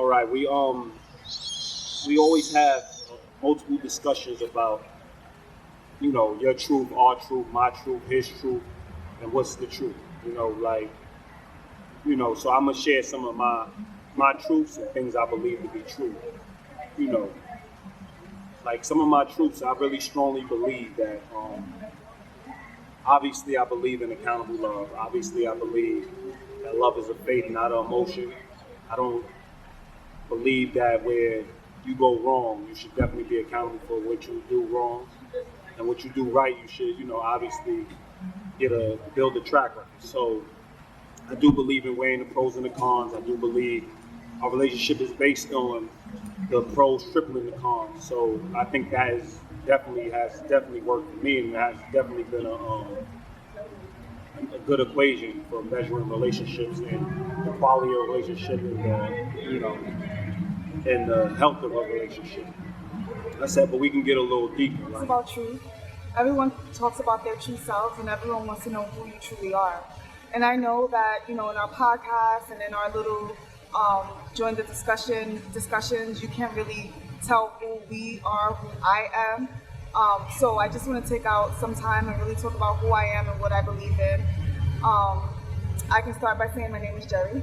All right, we always have multiple discussions about your truth, our truth, my truth, his truth, and what's the truth. Like so I'm gonna share some of my truths and things I believe to be true. You know, like some of my truths, I really strongly believe that. Obviously, I believe in accountable love. Obviously, I believe that love is a faith, not an emotion. I don't believe that where you go wrong, you should definitely be accountable for what you do wrong, and what you do right, you should, obviously build a track record. So I do believe in weighing the pros and the cons. I do believe our relationship is based on the pros tripling the cons. So I think that has definitely worked for me, and has definitely been a good equation for measuring relationships and the quality of a relationship and and the health of a relationship. I said, but we can get a little deeper. It's about truth. Everyone talks about their true selves, and everyone wants to know who you truly are. And I know that, in our podcast and in our little join the discussions, you can't really tell who we are, who I am. So I just want to take out some time and really talk about who I am and what I believe in. I can start by saying my name is Jerry.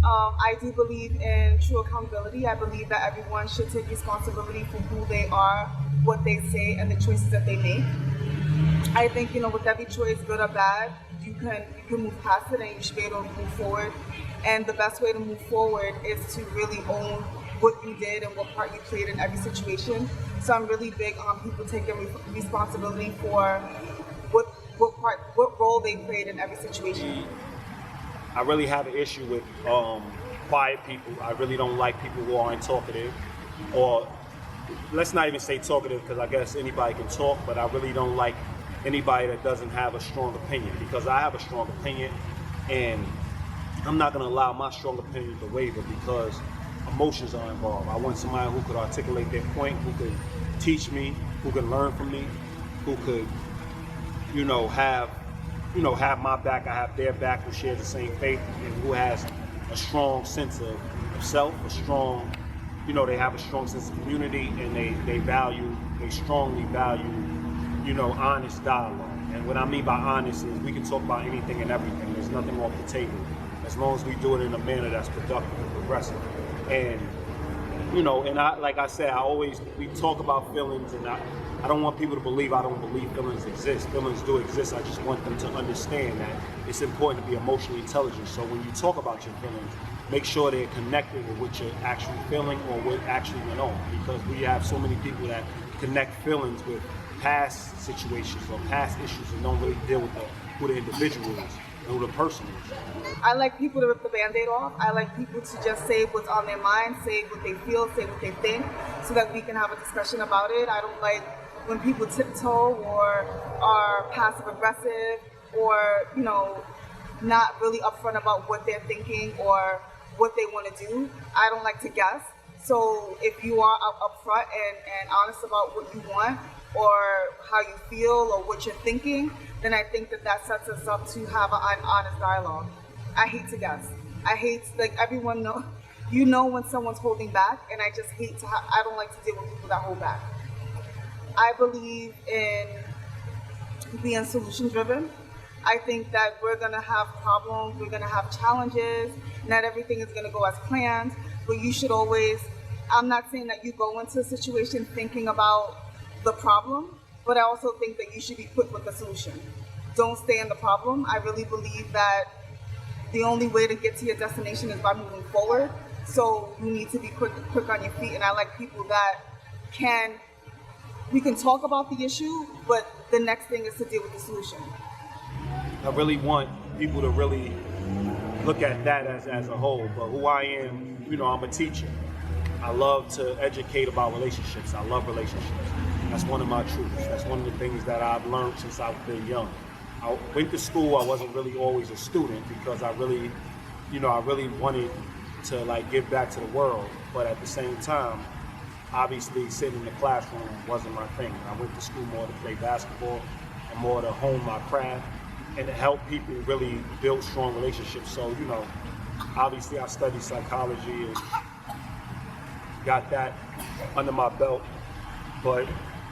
I do believe in true accountability. I believe that everyone should take responsibility for who they are, what they say, and the choices that they make. I think, with every choice, good or bad, you can move past it and you should be able to move forward. And the best way to move forward is to really own what you did and what part you played in every situation. So I'm really big on people taking responsibility for what role they played in every situation. I really have an issue with quiet people. I really don't like people who aren't talkative, or let's not even say talkative, because I guess anybody can talk, but I really don't like anybody that doesn't have a strong opinion, because I have a strong opinion, and I'm not going to allow my strong opinion to waver because emotions are involved. I want somebody who could articulate their point, who could teach me, who could learn from me, who could, have my back, I have their back, who share the same faith, and who has a strong sense of self, a strong, they have a strong sense of community, and they strongly value, honest dialogue. And what I mean by honest is we can talk about anything and everything. There's nothing off the table, as long as we do it in a manner that's productive and progressive. And, and like I said, we talk about feelings, and I don't want people to believe I don't believe feelings exist. Feelings do exist. I just want them to understand that it's important to be emotionally intelligent. So when you talk about your feelings, make sure they're connected with what you're actually feeling or what actually went on. Because we have so many people that connect feelings with past situations or past issues and don't really deal with who the individual is and who the person is. I like people to rip the Band-Aid off. I like people to just say what's on their mind, say what they feel, say what they think, so that we can have a discussion about it. I don't like when people tiptoe or are passive aggressive or, not really upfront about what they're thinking or what they want to do. I don't like to guess. So if you are upfront and honest about what you want or how you feel or what you're thinking, then I think that sets us up to have an honest dialogue. I hate to guess. I hate, everyone know, when someone's holding back, and I just hate I don't like to deal with people that hold back. I believe in being solution driven. I think that we're going to have problems, we're going to have challenges, not everything is going to go as planned, but you should always, I'm not saying that you go into a situation thinking about the problem, but I also think that you should be quick with the solution. Don't stay in the problem. I really believe that the only way to get to your destination is by moving forward. So you need to be quick on your feet, and I like people that we can talk about the issue, but the next thing is to deal with the solution. I really want people to really look at that as a whole. But who I am, I'm a teacher. I love to educate about relationships. I love relationships. That's one of my truths. That's one of the things that I've learned since I've been young. I went to school. I wasn't really always a student because I really wanted to give back to the world. But at the same time, obviously sitting in the classroom wasn't my thing. I went to school more to play basketball and more to hone my craft and to help people really build strong relationships. So, obviously I studied psychology and got that under my belt. But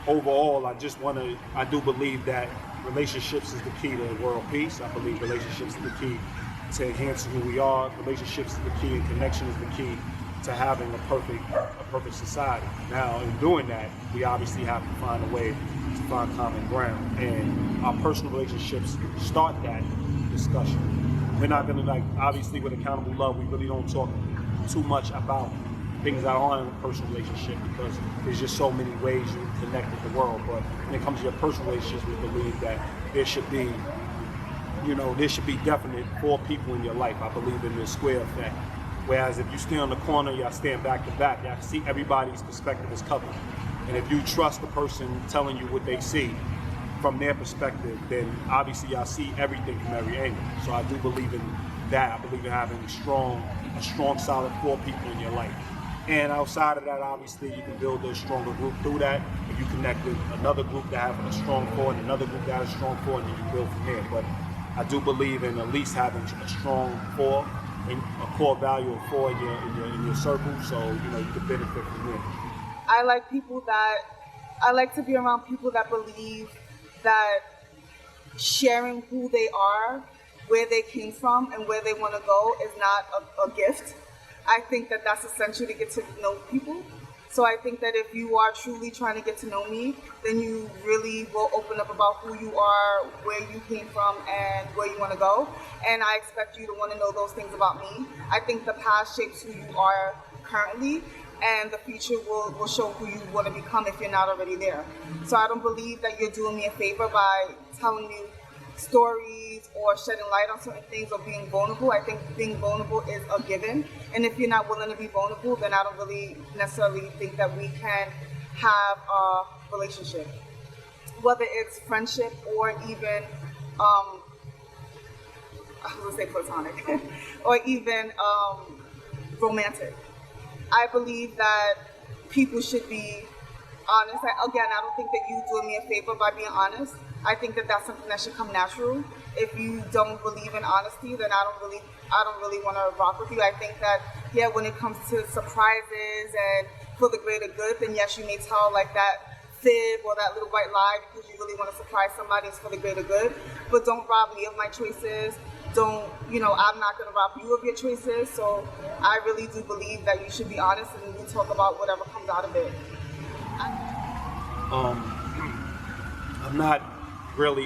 overall, I do believe that relationships is the key to world peace. I believe relationships is the key to enhancing who we are. Relationships is the key, and connection is the key to having a perfect society. Now, in doing that, we obviously have to find a way to find common ground, and our personal relationships start that discussion. We're not gonna, like, obviously with Accountable Love, we really don't talk too much about things that aren't in a personal relationship, because there's just so many ways you can connect with the world. But when it comes to your personal relationships, we believe that there should be definite 4 people in your life. I believe in the square effect. Whereas if you stand on the corner, y'all stand back to back, y'all see everybody's perspective is covered. And if you trust the person telling you what they see from their perspective, then obviously y'all see everything from every angle. So I do believe in that. I believe in having a strong, solid 4 people in your life. And outside of that, obviously, you can build a stronger group through that. If you connect with another group that have a strong 4 and another group that has a strong 4, and then you build from there. But I do believe in at least having a strong 4 and a core value of 4 in your circle, so you can benefit from there. I like to be around people that believe that sharing who they are, where they came from, and where they want to go is not a gift. I think that that's essential to get to know people. So I think that if you are truly trying to get to know me, then you really will open up about who you are, where you came from, and where you want to go. And I expect you to want to know those things about me. I think the past shapes who you are currently, and the future will show who you want to become if you're not already there. So I don't believe that you're doing me a favor by telling me stories or shedding light on certain things or being vulnerable. I think being vulnerable is a given, and if you're not willing to be vulnerable, then I don't really necessarily think that we can have a relationship, whether it's friendship or even I was gonna say platonic or even romantic. I believe that people should be honest. I don't think that you doing me a favor by being honest. I think that that's something that should come natural. If you don't believe in honesty, then I don't really want to rock with you. I think that, when it comes to surprises and for the greater good, then yes, you may tell like that fib or that little white lie because you really want to surprise somebody. It's for the greater good. But don't rob me of my choices. I'm not going to rob you of your choices. So I really do believe that you should be honest and we talk about whatever comes out of it.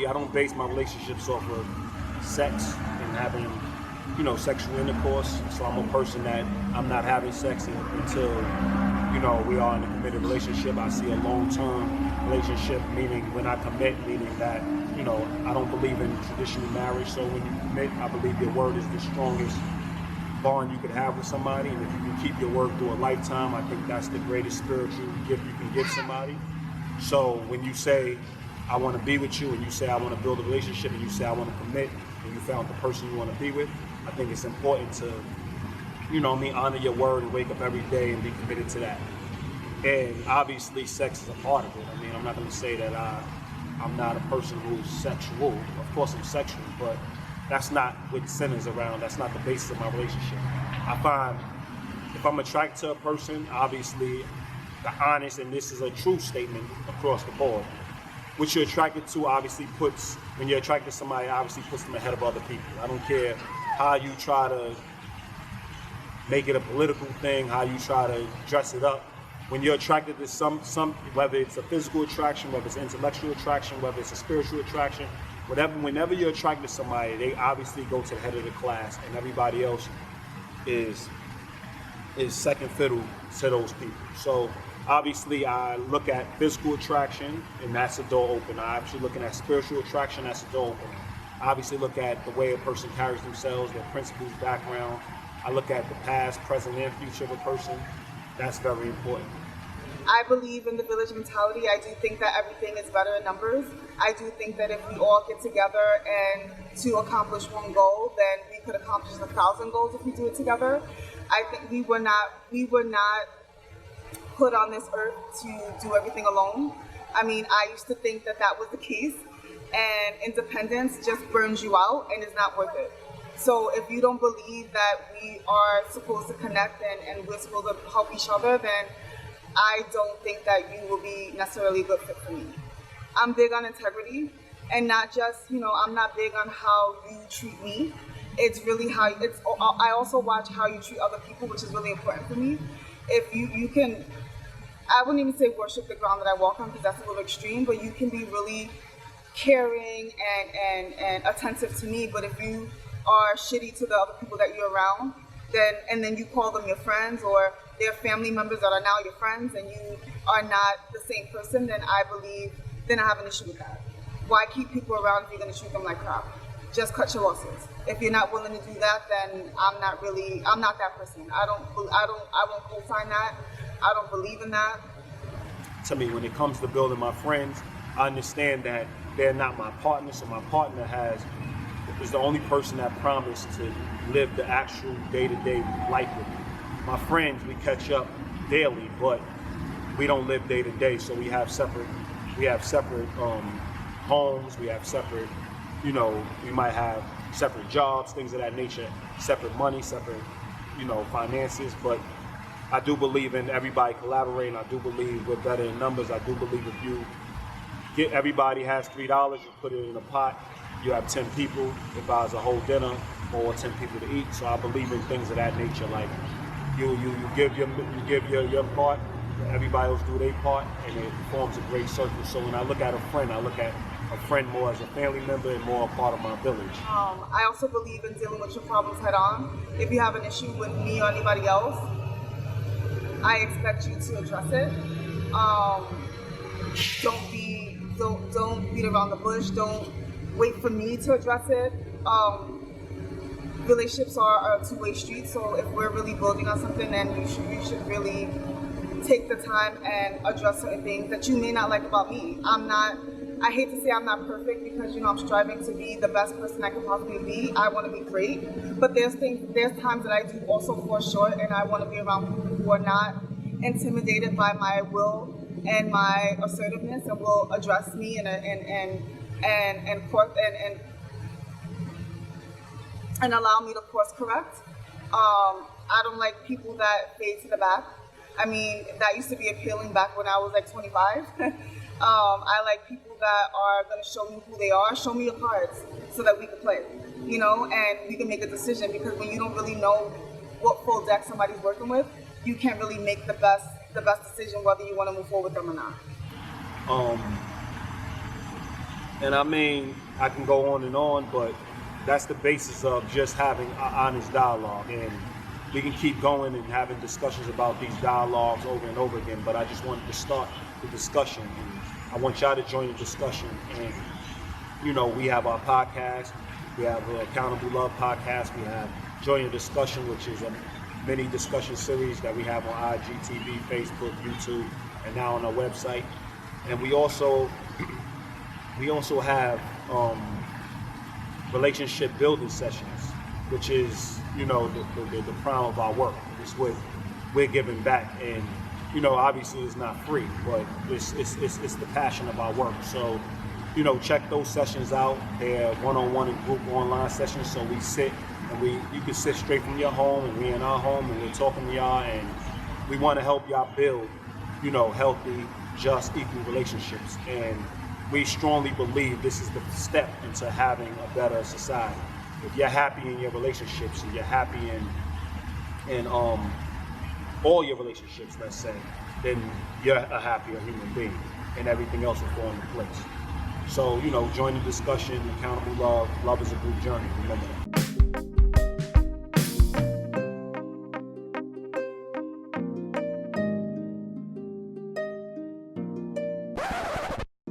I don't base my relationships off of sex and having, sexual intercourse. So I'm a person that I'm not having sex until, we are in a committed relationship. I see a long-term relationship, meaning when I commit, meaning that, I don't believe in traditional marriage. So when you commit, I believe your word is the strongest bond you could have with somebody. And if you can keep your word through a lifetime, I think that's the greatest spiritual gift you can give somebody. So when you say, I want to be with you, and you say I want to build a relationship, and you say I want to commit, and you found the person you want to be with, I think it's important to, honor your word and wake up every day and be committed to that. And obviously sex is a part of it. I mean, I'm not going to say that I'm not a person who's sexual. Of course I'm sexual, but that's not what centers around. That's not the basis of my relationship. I find if I'm attracted to a person, obviously the honest, and this is a true statement across the board, what you're attracted to obviously when you're attracted to somebody, obviously puts them ahead of other people. I don't care how you try to make it a political thing, how you try to dress it up. When you're attracted to some whether it's a physical attraction, whether it's intellectual attraction, whether it's a spiritual attraction, whenever you're attracted to somebody, they obviously go to the head of the class, and everybody else is second fiddle to those people. So obviously, I look at physical attraction, and that's a door opener. I'm actually looking at spiritual attraction, that's a door opener. I obviously look at the way a person carries themselves, their principles, background. I look at the past, present, and future of a person. That's very important. I believe in the village mentality. I do think that everything is better in numbers. I do think that if we all get together and to accomplish one goal, then we could accomplish 1,000 goals if we do it together. I think we were not put on this earth to do everything alone. I mean, I used to think that was the case, and independence just burns you out and is not worth it. So if you don't believe that we are supposed to connect and we're supposed to help each other, then I don't think that you will be necessarily a good fit for me. I'm big on integrity, and not just, I'm not big on how you treat me. It's really I also watch how you treat other people, which is really important for me. If you can, I wouldn't even say worship the ground that I walk on, because that's a little extreme, but you can be really caring and attentive to me. But if you are shitty to the other people that you're around, then you call them your friends, or they're family members that are now your friends, and you are not the same person, then I have an issue with that. Why keep people around if you're going to treat them like crap? Just cut your losses. If you're not willing to do that, then I'm not that person. I won't co-sign that. I don't believe in that. To me, when it comes to building my friends, I understand that they're not my partner, so my partner is the only person that promised to live the actual day-to-day life with me. My friends, we catch up daily, but we don't live day-to-day, so we have separate homes, we have separate, we might have separate jobs, things of that nature, separate money, separate, finances, but I do believe in everybody collaborating. I do believe we're better in numbers. I do believe if everybody has $3, you put it in a pot, you have 10 people, it buys a whole dinner or 10 people to eat. So I believe in things of that nature, like you give your part, everybody else do their part, and it forms a great circle. So when I look at a friend more as a family member and more a part of my village. I also believe in dealing with your problems head on. If you have an issue with me or anybody else, I expect you to address it. Don't beat around the bush. Don't wait for me to address it. Relationships are a two-way street, so if we're really building on something, then you should really take the time and address certain things that you may not like about me. I hate to say I'm not perfect, because I'm striving to be the best person I can possibly be. I want to be great, but there's times that I do also fall short, and I want to be around people who are not intimidated by my will and my assertiveness, and will address me and allow me to course correct. I don't like people that fade to the back. I mean, that used to be appealing back when I was like 25. I like people that are going to show me who they are, show me your cards so that we can play, and we can make a decision, because when you don't really know what full deck somebody's working with, you can't really make the best decision whether you want to move forward with them or not. And I mean, I can go on, but that's the basis of just having an honest dialogue, and we can keep going and having discussions about these dialogues over and over again, but I just wanted to start the discussion, and I want y'all to join the discussion. And we have our podcast, we have the Accountable Love podcast, we have Join the Discussion, which is a mini discussion series that we have on IGTV, Facebook, YouTube, and now on our website. And we also have relationship building sessions, which is the prime of our work. It's what we're giving back, and obviously it's not free, but it's the passion of our work. So check those sessions out. They're one-on-one and group online sessions, so we sit and you can sit straight from your home, and we're in our home, and we're talking to y'all, and we want to help y'all build healthy, just, equal relationships. And we strongly believe this is the step into having a better society. If you're happy in your relationships, and you're happy in all your relationships, let's say, then you're a happier human being, and everything else will fall into place. So, join the discussion. Accountable Love. Love is a group journey. Remember that.